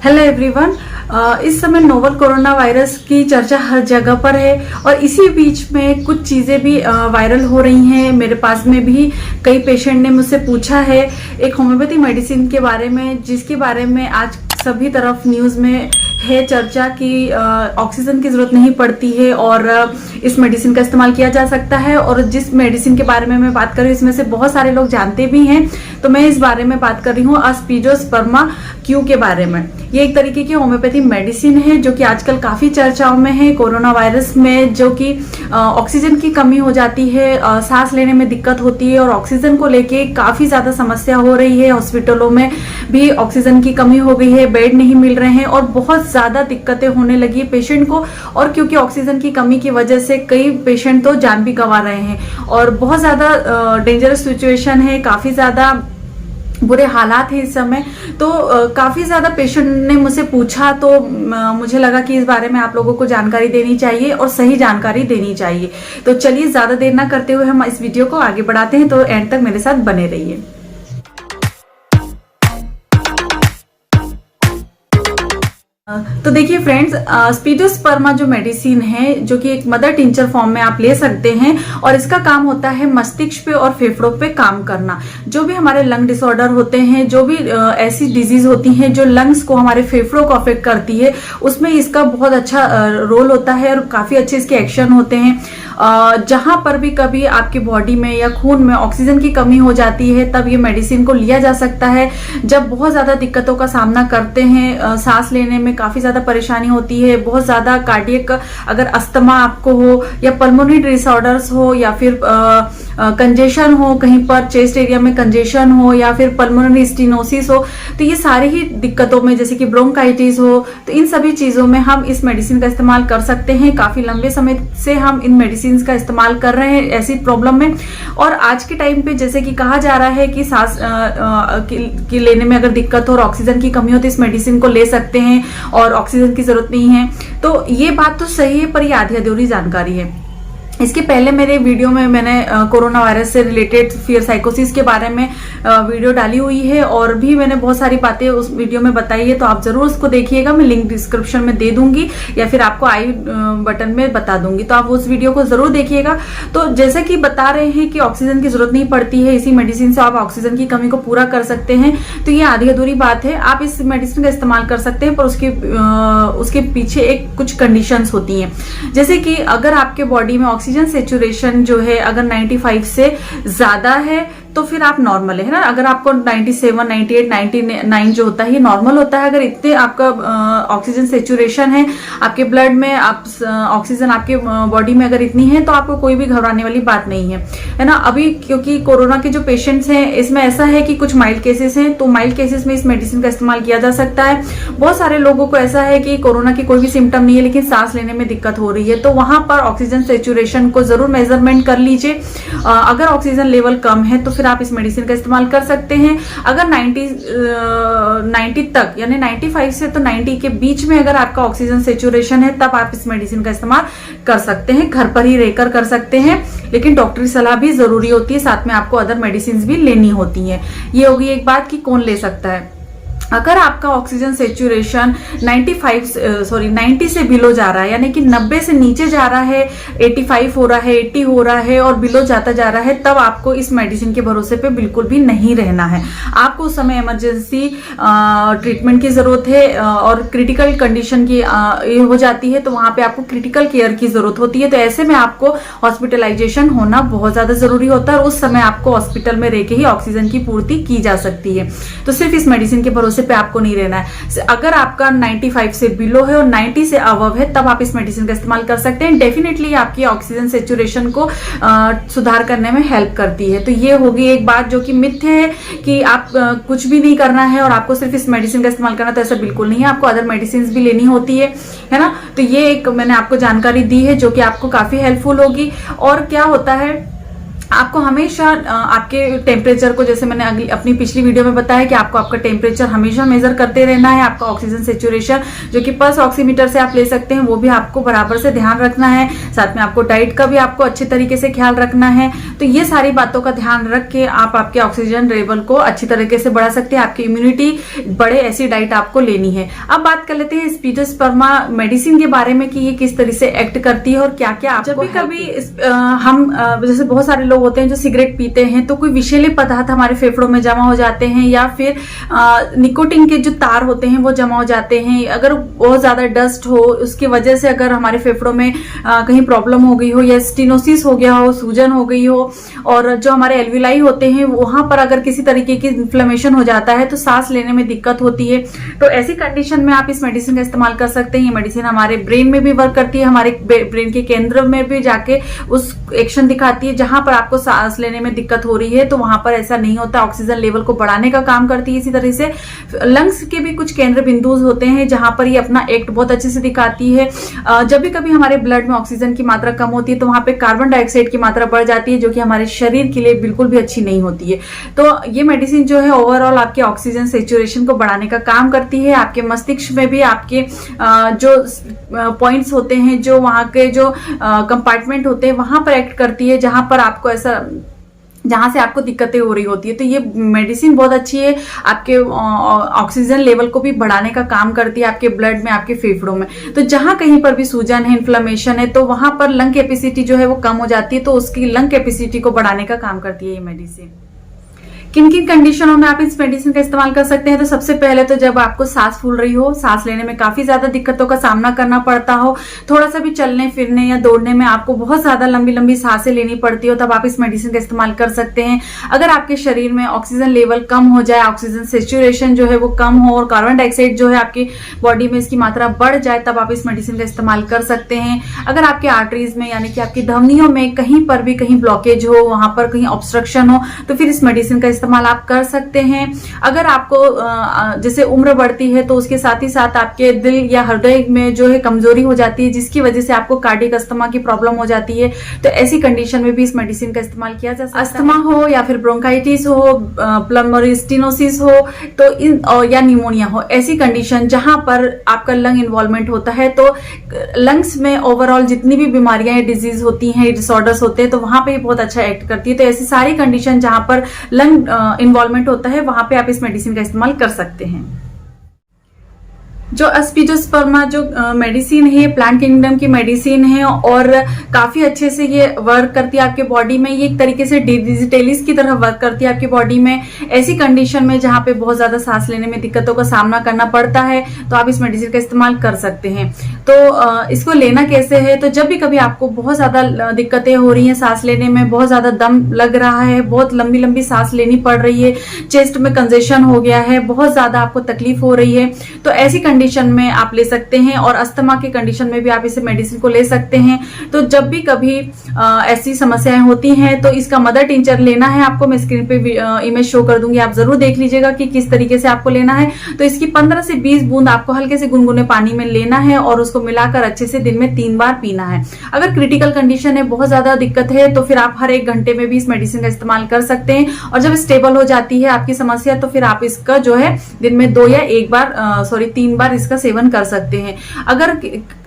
Hello everyone. इस समय novel corona virus की चर्चा हर जगह पर है और इसी बीच में कुछ चीज़ें भी वायरल हो रही हैं। मेरे पास में भी कई पेशेंट ने मुझसे पूछा है एक होम्योपैथी मेडिसिन के बारे में, जिसके बारे में आज सभी तरफ न्यूज़ में है चर्चा कि ऑक्सीजन की ज़रूरत नहीं पड़ती है और इस मेडिसिन का इस्तेमाल किया जा सकता है। और जिस मेडिसिन के बारे में मैं बात कर रही हूँ इसमें से बहुत सारे लोग जानते भी हैं, तो मैं इस बारे में बात कर रही हूँ एस्पिडोस्पर्मा क्यू के बारे में। ये एक तरीके की होम्योपैथी मेडिसिन है जो कि आजकल काफ़ी चर्चाओं में है। कोरोना वायरस में जो कि ऑक्सीजन की कमी हो जाती है, सांस लेने में दिक्कत होती है और ऑक्सीजन को लेके काफ़ी ज़्यादा समस्या हो रही है। हॉस्पिटलों में भी ऑक्सीजन की कमी हो गई है, बेड नहीं मिल रहे हैं और बहुत ज़्यादा दिक्कतें होने लगी पेशेंट को। और क्योंकि ऑक्सीजन की कमी की वजह से कई पेशेंट तो जान भी गंवा रहे हैं और बहुत ज़्यादा डेंजरस सिचुएशन है, काफ़ी ज़्यादा बुरे हालात हैं इस समय। तो काफ़ी ज़्यादा पेशेंट ने मुझसे पूछा, तो मुझे लगा कि इस बारे में आप लोगों को जानकारी देनी चाहिए और सही जानकारी देनी चाहिए। तो चलिए ज़्यादा देर ना करते हुए हम इस वीडियो को आगे बढ़ाते हैं, तो एंड तक मेरे साथ बने रहिए। तो देखिए फ्रेंड्स, एस्पिडोस्पर्मा जो मेडिसिन है जो कि एक मदर टिंचर फॉर्म में आप ले सकते हैं और इसका काम होता है मस्तिष्क पे और फेफड़ों पे काम करना। जो भी हमारे लंग डिसऑर्डर होते हैं, जो भी ऐसी डिजीज होती हैं जो लंग्स को, हमारे फेफड़ों को अफेक्ट करती है, उसमें इसका बहुत अच्छा रोल होता है और काफी अच्छे इसके एक्शन होते हैं। जहां पर भी कभी आपकी बॉडी में या खून में ऑक्सीजन की कमी हो जाती है तब ये मेडिसिन को लिया जा सकता है। जब बहुत ज्यादा दिक्कतों का सामना करते हैं, सांस लेने में काफी ज्यादा परेशानी होती है, बहुत ज्यादा कार्डियक अगर अस्थमा आपको हो या पल्मोनरी डिसऑर्डर्स हो या फिर कंजेशन हो, कहीं पर चेस्ट एरिया में कंजेशन हो या फिर पल्मोनरी स्टेनोसिस हो, तो ये सारी ही दिक्कतों में, जैसे कि ब्रोंकाइटिस हो, तो इन सभी चीजों में हम इस मेडिसिन का इस्तेमाल कर सकते हैं। काफी लंबे समय से हम इन मेडिसिन का इस्तेमाल कर रहे हैं ऐसी प्रॉब्लम में। और आज के टाइम पे जैसे कि कहा जा रहा है कि सांस की लेने में अगर दिक्कत हो और ऑक्सीजन की कमी हो तो इस मेडिसिन को ले सकते हैं और ऑक्सीजन की जरूरत नहीं है। तो ये बात तो सही है, पर ये आधी अधूरी जानकारी है। इसके पहले मेरे वीडियो में मैंने कोरोना वायरस से रिलेटेड फियर साइकोसिस के बारे में वीडियो डाली हुई है और भी मैंने बहुत सारी बातें उस वीडियो में बताई है, तो आप जरूर उसको देखिएगा। मैं लिंक डिस्क्रिप्शन में दे दूंगी या फिर आपको आई बटन में बता दूंगी, तो आप उस वीडियो को जरूर देखिएगा। तो जैसे कि बता रहे हैं कि ऑक्सीजन की जरूरत नहीं पड़ती है, इसी मेडिसिन से आप ऑक्सीजन की कमी को पूरा कर सकते हैं, तो ये आधी अधूरी बात है। आप इस मेडिसिन का इस्तेमाल कर सकते हैं, पर उसके पीछे एक कुछ कंडीशंस होती हैं। जैसे कि अगर आपके बॉडी में ऑक्सीजन सेचुरेशन जो है अगर 95 से ज्यादा है तो फिर आप नॉर्मल है ना। अगर आपको 97, 98, 99 जो होता है ये नॉर्मल होता है। अगर इतने आपका ऑक्सीजन सेचुरेशन है आपके ब्लड में, आप ऑक्सीजन आपके बॉडी में अगर इतनी है तो आपको कोई भी घबराने वाली बात नहीं है ना। अभी क्योंकि कोरोना के जो पेशेंट्स हैं इसमें ऐसा है कि कुछ माइल्ड केसेस हैं, तो माइल्ड केसेस में इस मेडिसिन का इस्तेमाल किया जा सकता है। बहुत सारे लोगों को ऐसा है कि कोरोना की कोई भी सिम्टम नहीं है लेकिन सांस लेने में दिक्कत हो रही है, तो वहां पर ऑक्सीजन सेचुरेशन को जरूर मेजरमेंट कर लीजिए। अगर ऑक्सीजन लेवल कम है तो फिर आप इस मेडिसिन का इस्तेमाल कर सकते हैं। अगर 90 तक यानी 95 से तो 90 के बीच में अगर आपका ऑक्सीजन सेचुरेशन है तब आप इस मेडिसिन का इस्तेमाल कर सकते हैं। घर पर ही रहकर कर सकते हैं, लेकिन डॉक्टरी सलाह भी जरूरी होती है, साथ में आपको अदर मेडिसिन भी लेनी होती है। ये होगी एक बात कि कौन ले सकता है। अगर आपका ऑक्सीजन सेचुरेशन 90 से बिलो जा रहा है, यानी कि 90 से नीचे जा रहा है, 85 हो रहा है, 80 हो रहा है और बिलो जाता जा रहा है, तब आपको इस मेडिसिन के भरोसे पे बिल्कुल भी नहीं रहना है। आपको उस समय इमरजेंसी ट्रीटमेंट की जरूरत है और क्रिटिकल कंडीशन की हो जाती है, तो वहां पे आपको क्रिटिकल केयर की जरूरत होती है। तो ऐसे में आपको हॉस्पिटलाइजेशन होना बहुत ज्यादा जरूरी होता है और उस समय आपको हॉस्पिटल में रह के ही ऑक्सीजन की पूर्ति की जा सकती है। तो सिर्फ इस मेडिसिन के भरोसे पे आपको नहीं रहना है। अगर आपका 95 से बिलो है और 90 से अबव है तब आप इस मेडिसिन का इस्तेमाल कर सकते हैं। डेफिनेटली आपकी ऑक्सीजन सेचुरेशन को सुधार करने में हेल्प करती है। तो ये होगी एक बात जो कि मिथ्य है कि आप कुछ भी नहीं करना है और आपको सिर्फ इस मेडिसिन का इस्तेमाल करना, तो ऐसा बिल्कुल नहीं है। आपको अदर मेडिसिन भी लेनी होती है ना। तो ये एक मैंने आपको जानकारी दी है जो कि आपको काफी हेल्पफुल होगी। और क्या होता है, आपको हमेशा आपके टेम्परेचर को, जैसे मैंने अपनी पिछली वीडियो में बताया कि आपको आपका टेम्परेचर हमेशा मेजर करते रहना है। आपका ऑक्सीजन सेचुरेशन जो कि पल्स ऑक्सीमीटर से आप ले सकते हैं वो भी आपको बराबर से ध्यान रखना है। साथ में आपको डाइट का भी आपको अच्छे तरीके से ख्याल रखना है। तो ये सारी बातों का ध्यान रख के आप आपके ऑक्सीजन लेवल को अच्छी तरीके से बढ़ा सकते हैं, आपकी इम्यूनिटी बढ़े ऐसी डाइट आपको लेनी है। अब बात कर लेते हैं स्पीडोस्पर्मा मेडिसिन के बारे में कि ये किस तरह से एक्ट करती है और क्या क्या आपको। जब भी कभी हम जैसे बहुत सारे लोग होते हैं जो सिगरेट पीते हैं तो कोई विषैले पदार्थ हमारे फेफड़ों में जमा हो जाते हैं या फिर निकोटिन के जो तार होते हैं वो जमा हो जाते हैं। अगर बहुत ज्यादा डस्ट हो उसकी वजह से अगर हमारे फेफड़ों में कहीं प्रॉब्लम हो गई हो या स्टेनोसिस हो गया हो, सूजन हो गई हो, और जो हमारे एल्विलाई होते हैं वहां पर अगर किसी तरीके की इन्फ्लेमेशन हो जाता है तो सांस लेने में दिक्कत होती है। तो ऐसी कंडीशन में आप इस मेडिसिन का इस्तेमाल कर सकते हैं। ये मेडिसिन हमारे ब्रेन में भी वर्क करती है, हमारे ब्रेन के केंद्र में भी जाके उस एक्शन दिखाती है जहां पर आपको सांस लेने में दिक्कत हो रही है, तो वहां पर ऐसा नहीं होता। ऑक्सीजन लेवल को बढ़ाने का काम करती है। इसी तरह से लंग्स के भी कुछ केंद्र बिंदु होते हैं जहां पर ये अपना एक्ट बहुत अच्छे से दिखाती है। जब भी कभी हमारे ब्लड में ऑक्सीजन की मात्रा कम होती है तो वहां पे कार्बन डाइऑक्साइड की मात्रा बढ़ जाती है, जो कि हमारे शरीर के लिए बिल्कुल भी अच्छी नहीं होती है। तो ये मेडिसिन जो है ओवरऑल आपके ऑक्सीजन सेचुरेशन को बढ़ाने का काम करती है। आपके मस्तिष्क में भी आपके जो पॉइंट्स होते हैं, जो वहां के जो कंपार्टमेंट होते हैं वहां पर एक्ट करती है जहां पर आपको ऐसा जहां से आपको दिक्कतें हो रही होती है। तो ये मेडिसिन बहुत अच्छी है, आपके ऑक्सीजन लेवल को भी बढ़ाने का काम करती है आपके ब्लड में, आपके फेफड़ों में। तो जहां कहीं पर भी सूजन है, इन्फ्लेमेशन है, तो वहां पर लंग कैपेसिटी जो है वो कम हो जाती है, तो उसकी लंग कैपेसिटी को बढ़ाने का काम करती है ये मेडिसिन। किन किन कंडीशनों में आप इस मेडिसिन का इस्तेमाल कर सकते हैं? तो सबसे पहले तो जब आपको सांस फूल रही हो, सांस लेने में काफी ज्यादा दिक्कतों का सामना करना पड़ता हो, थोड़ा सा भी चलने फिरने या दौड़ने में आपको बहुत ज्यादा लंबी लंबी सांसें लेनी पड़ती हो, तब आप इस मेडिसिन का इस्तेमाल कर सकते हैं। अगर आपके शरीर में ऑक्सीजन लेवल कम हो जाए, ऑक्सीजन सेचुरेशन जो है वो कम हो और कार्बन डाइऑक्साइड जो है आपकी बॉडी में इसकी मात्रा बढ़ जाए, तब आप इस मेडिसिन का इस्तेमाल कर सकते हैं। अगर आपके आर्टरीज में यानी कि आपकी धमनियों में कहीं पर भी कहीं ब्लॉकेज हो, वहां पर कहीं ऑब्स्ट्रक्शन हो, तो फिर इस मेडिसिन का इस्तेमाल आप कर सकते हैं। अगर आपको जैसे उम्र बढ़ती है तो उसके साथ ही साथ आपके दिल या हृदय में जो है कमजोरी हो जाती है, जिसकी वजह से आपको कार्डियक अस्थमा की प्रॉब्लम हो जाती है, तो ऐसी कंडीशन में भी इस मेडिसिन का इस्तेमाल किया जा सकता है। अस्थमा हो या फिर ब्रोंकाइटिस हो, प्लमोनरी स्टेनोसिस हो, तो या निमोनिया हो, ऐसी कंडीशन जहां पर आपका लंग इन्वॉल्वमेंट होता है, तो लंग्स में ओवरऑल जितनी भी बीमारियां या डिजीज होती हैं, डिसऑर्डर्स होते हैं, तो वहां पे बहुत अच्छा एक्ट करती है। तो ऐसी सारी कंडीशन जहां पर लंग इन्वॉल्वमेंट होता है वहां पे आप इस मेडिसिन का इस्तेमाल कर सकते हैं। जो एस्पिडोस्पर्मा जो मेडिसिन है, प्लांट किंगडम की मेडिसिन है और काफी अच्छे से ये वर्क करती है आपके बॉडी में। ये एक तरीके से डिजिटेलिस की तरह वर्क करती है आपकी बॉडी में। ऐसी कंडीशन में जहां पे बहुत ज्यादा सांस लेने में दिक्कतों का सामना करना पड़ता है, तो आप इस मेडिसिन का इस्तेमाल कर सकते हैं। तो इसको लेना कैसे है? तो जब भी कभी आपको बहुत ज्यादा दिक्कतें हो रही हैं, सांस लेने में बहुत ज्यादा दम लग रहा है, बहुत लंबी लंबी सांस लेनी पड़ रही है, चेस्ट में कंजेशन हो गया है, बहुत ज्यादा आपको तकलीफ हो रही है, तो ऐसी कंडीशन में आप ले सकते हैं। और अस्थमा की कंडीशन में भी आप इस मेडिसिन को ले सकते हैं। तो जब भी कभी ऐसी समस्याएं होती हैं तो इसका मदर टिंचर लेना है आपको। मैं स्क्रीन पे इमेज शो कर दूंगी, आप जरूर देख लीजिएगा कि किस तरीके से आपको लेना है। तो इसकी 15 से 20 बूंद आपको हल्के से गुनगुने पानी में लेना है और उसको मिलाकर अच्छे से दिन में 3 बार पीना है। अगर क्रिटिकल कंडीशन है, बहुत ज्यादा दिक्कत है, तो फिर आप हर 1 घंटे में भी इस मेडिसिन का इस्तेमाल कर सकते हैं। और जब स्टेबल हो जाती है आपकी समस्या, तो फिर आप इसका जो है दिन में 2 या 3 बार इसका सेवन कर सकते हैं।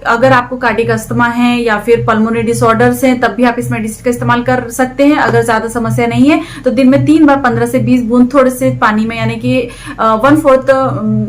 अगर आपको कार्डियक अस्थमा है या फिर पल्मोनरी डिसऑर्डर्स हैं, तब भी आप इस मेडिसिन का इस्तेमाल कर सकते हैं। अगर ज्यादा समस्या नहीं है तो दिन में 3 बार 15 से 20 बूंद थोड़े से पानी में, यानी कि 1/4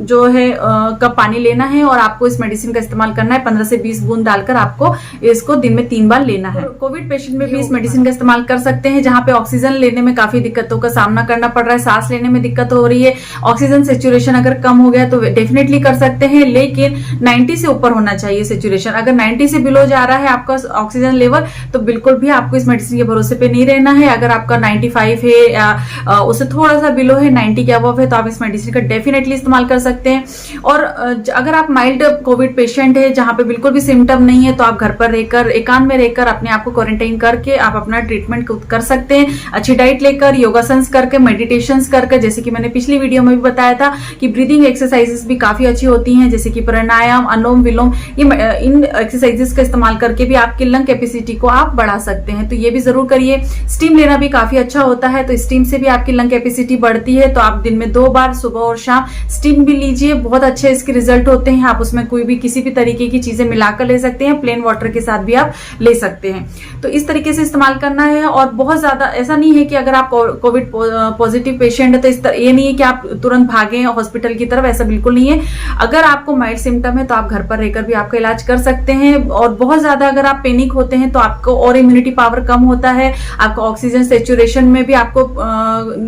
जो है कप पानी लेना है और आपको इस मेडिसिन का इस्तेमाल करना है। 15 से 20 बूंद डालकर आपको इसको दिन में 3 बार लेना है। कोविड पेशेंट में भी इस मेडिसिन का इस्तेमाल कर सकते हैं, जहां पे ऑक्सीजन लेने में काफी दिक्कतों का सामना करना पड़ रहा है, सांस लेने में दिक्कत हो रही है। ऑक्सीजन सेचुरेशन अगर कम हो गया तो डेफिनेटली कर सकते हैं, लेकिन 90 से ऊपर होना चाहिए सेचुरेशन। अगर 90 से बिलो जा रहा है आपका ऑक्सीजन लेवल, तो बिल्कुल भी आपको इस मेडिसिन के भरोसे पे नहीं रहना है। अगर आपका 95 है या उससे थोड़ा सा बिलो है, 90 के अबव है, तो आप इस मेडिसिन का डेफिनेटली इस्तेमाल कर सकते हैं। और अगर आप माइल्ड कोविड पेशेंट है, जहां पे बिल्कुल भी सिम्टम नहीं है, तो आप घर पर रहकर, एकांत में रहकर अपने आप को क्वारंटाइन करके आप अपना ट्रीटमेंट कर सकते हैं। अच्छी डाइट लेकर, योगासन्स करके, मेडिटेशंस करके, जैसे कि मैंने पिछली वीडियो में भी बताया था कि ब्रीदिंग एक्सरसाइजेस भी काफी अच्छी होती होती हैं, जैसे कि प्राणायाम, अनुलोम विलोम, ये इन एक्सरसाइजेस का इस्तेमाल करके भी आपकी लंग कैपेसिटी को आप बढ़ा सकते हैं। तो ये भी जरूर करिए। स्टीम लेना भी काफी अच्छा होता है, तो स्टीम से भी आपकी लंग कैपेसिटी बढ़ती है। तो आप दिन में 2 बार सुबह और शाम स्टीम भी लीजिए, बहुत अच्छे इसके रिजल्ट होते हैं। आप उसमें कोई भी किसी भी तरीके की चीजें मिलाकर ले सकते हैं, प्लेन वाटर के साथ भी आप ले सकते हैं। तो इस तरीके से इस्तेमाल करना है। और बहुत ज्यादा ऐसा नहीं है कि अगर आप कोविड पॉजिटिव पेशेंट है तो ये नहीं है कि आप तुरंत भागें हॉस्पिटल की तरफ, ऐसा बिल्कुल नहीं है। अगर आपको माइल्ड सिम्टम है तो आप घर पर रहकर भी आपका इलाज कर सकते हैं। और बहुत ज्यादा अगर आप पैनिक होते हैं तो आपको और इम्यूनिटी पावर कम होता है, आपको ऑक्सीजन सेचुरेशन में भी आपको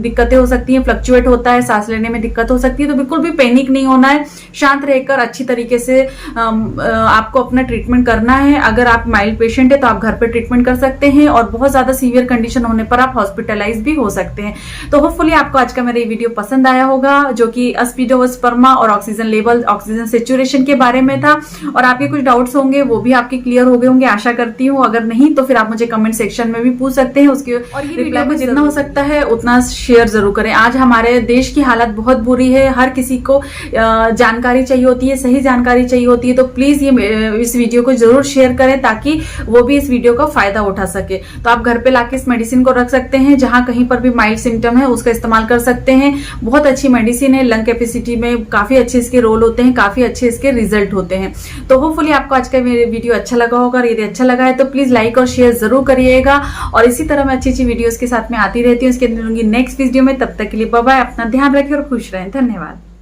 दिक्कतें हो सकती हैं, फ्लक्चुएट होता है, सांस लेने में दिक्कत हो सकती है। तो बिल्कुल भी पैनिक नहीं होना है, शांत रहकर अच्छी तरीके से आपको अपना ट्रीटमेंट करना है। अगर आप माइल्ड पेशेंट है तो आप घर पर ट्रीटमेंट कर सकते हैं, और बहुत ज्यादा सीवियर कंडीशन होने पर आप हॉस्पिटलाइज भी हो सकते हैं। तो होपफुली आपको आज का मेरा ये वीडियो पसंद आया होगा, जो कि स्पीडोस्पर्मा और ऑक्सीजन लेवल, ऑक्सीजन सेचुरेशन के बारे में था। और आपके कुछ डाउट्स होंगे वो भी आपके क्लियर हो गए होंगे, आशा करती हूँ। अगर नहीं तो फिर आप मुझे कमेंट सेक्शन में भी पूछ सकते हैं, उसके और ये रिप्लाई में जितना हो सकता है उतना शेयर जरूर करें। आज हमारे देश की हालत बहुत बुरी है, हर किसी को जानकारी चाहिए होती है, सही जानकारी चाहिए होती है। तो प्लीज इस वीडियो को जरूर शेयर करें ताकि वो भी इस वीडियो का फायदा उठा सके। तो आप घर पे लाके इस मेडिसिन को रख सकते हैं, जहां कहीं पर भी माइल्ड सिम्टम है उसका इस्तेमाल कर सकते हैं। बहुत अच्छी मेडिसिन है, लंग कैपेसिटी में काफी अच्छे इसके रोल होते हैं, काफी अच्छे इसके रिजल्ट होते हैं। तो होपफुली आपको आज का मेरे वीडियो अच्छा लगा होगा। यदि अच्छा लगा है तो प्लीज लाइक और शेयर जरूर करिएगा। और इसी तरह मैं अच्छी अच्छी वीडियोस के साथ में आती रहती हूँ। इसके मिलूंगी नेक्स्ट वीडियो में। तब तक के लिए बाय बाय, अपना ध्यान रखें और खुश रहें। धन्यवाद।